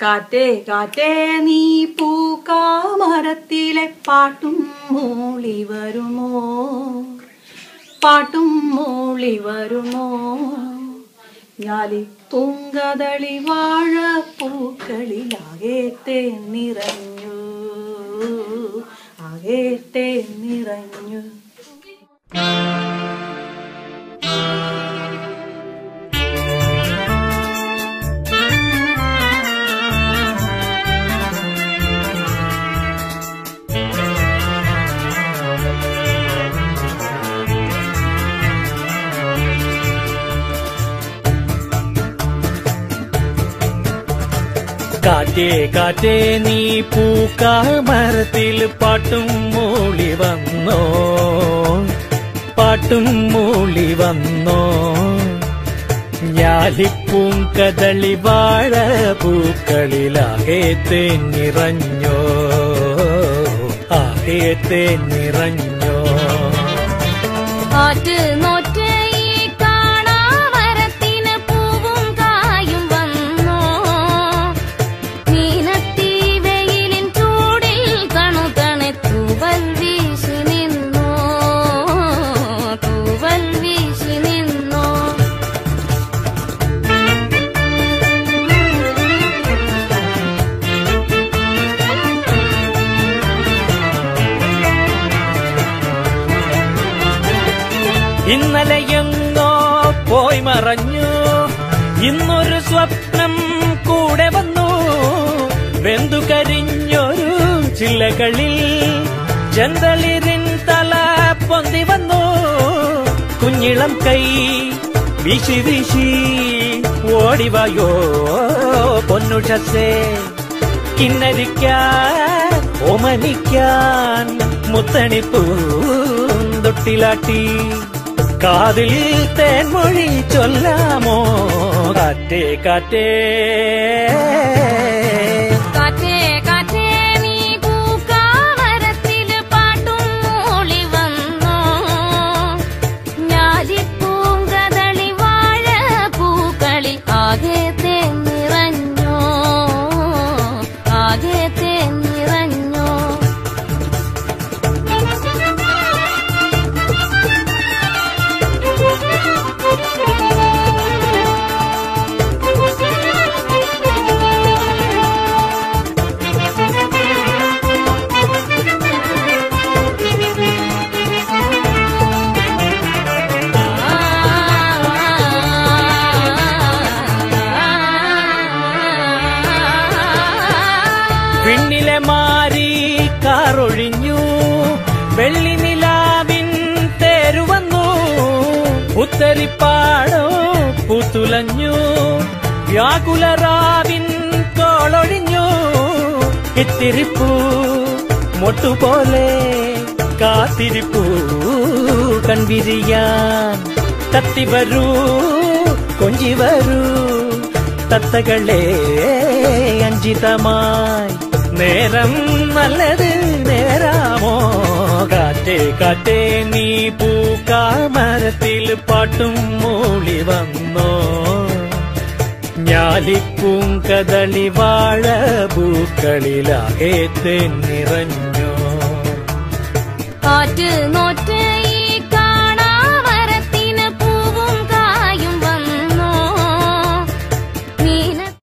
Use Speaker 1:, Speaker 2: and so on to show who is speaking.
Speaker 1: കാറ്റേ കാറ്റേ നീ പൂക്കാമരത്തിലെ പാട്ടും മൂളി വരുമോ, പാട്ടും മൂളി വരുമോ. ഞാലി പൂങ്കദളി വാഴ പൂക്കളിലാകേത്തെ നിറഞ്ഞു, ആകേത്തെ നിറഞ്ഞു.
Speaker 2: കാറ്റേ കാറ്റേ നീ പൂക്കാമരത്തിൽ പാട്ടും മൂളി വന്നോ, പാട്ടും മൂളി വന്നോ. ഞാലിപ്പൂങ്കദളി വാഴ പൂക്കളിലാകേത്തെ നിറഞ്ഞോ, ആകേത്തെ നിറഞ്ഞോ.
Speaker 3: കാറ്റ് നോറ്റ് ഈ കാണാമരത്തിന് പൂവും കായും വന്നോ. നീനത്തി വെയിലിൻ ചൂടിൽ തണുതണെ തൂവൽ വീശി നിന്നോ, തൂവൽ വീശി നിന്നോ.
Speaker 2: ഇന്നലെ എങ്ങോ പോയി മറഞ്ഞു, ഇന്നൊരു സ്വപ്നം കൂടെ വന്നു. വെന്തു കരിഞ്ഞൊരു ചില്ലകളിൽ ചെന്തളിരിൻ തല പൊന്തി വന്നു. കുഞ്ഞിളം കൈ വീശി വീശി ഓടിവായോ പൊന്നുഷസേ. കിന്നരിക്കാൻ ഓമനിക്കാൻ മുത്തണിപ്പൂന്തൊട്ടിലാട്ടി. കാതിൽ തേൻമൊഴി ചൊല്ലാമോ കാറ്റേ കാറ്റേ.
Speaker 3: കാറ്റേ കാറ്റേ നീ പൂക്കാമരത്തില് പാട്ടും മൂളി വന്നോ. ഞാലിപ്പൂങ്കദളി വാഴ പൂക്കളിൽ ആകേത്തെ നിറഞ്ഞോ, ആകേത്തെ നിറഞ്ഞോ.
Speaker 2: പിന്നിലെ മാറി കാറൊഴിഞ്ഞു, വെള്ളി നിലാവിൻ തേരുവന്നു. ഉത്തരിപ്പാടോ പൂത്തുലഞ്ഞു, വ്യാകുലറാവിൻ കോളൊഴിഞ്ഞു. ഇത്തിരിപ്പൂ മൊട്ടുപോലെ കാത്തിരിപ്പൂ കൺവിരിയാൻ. തത്തിവരൂ കൊഞ്ചി വരൂ തത്തകളെ അഞ്ചിതമായി. നേരം നല്ലത് നേരാമോ കാറ്റേ കാറ്റേ നീ പൂക്കാമരത്തിൽ പാട്ടും മൂളി വന്നോ. ഞാലിപ്പൂങ്കദളി വാഴ പൂക്കളിലാകേത്തെ നിറഞ്ഞോ.
Speaker 3: കാറ്റ് നോറ്റ്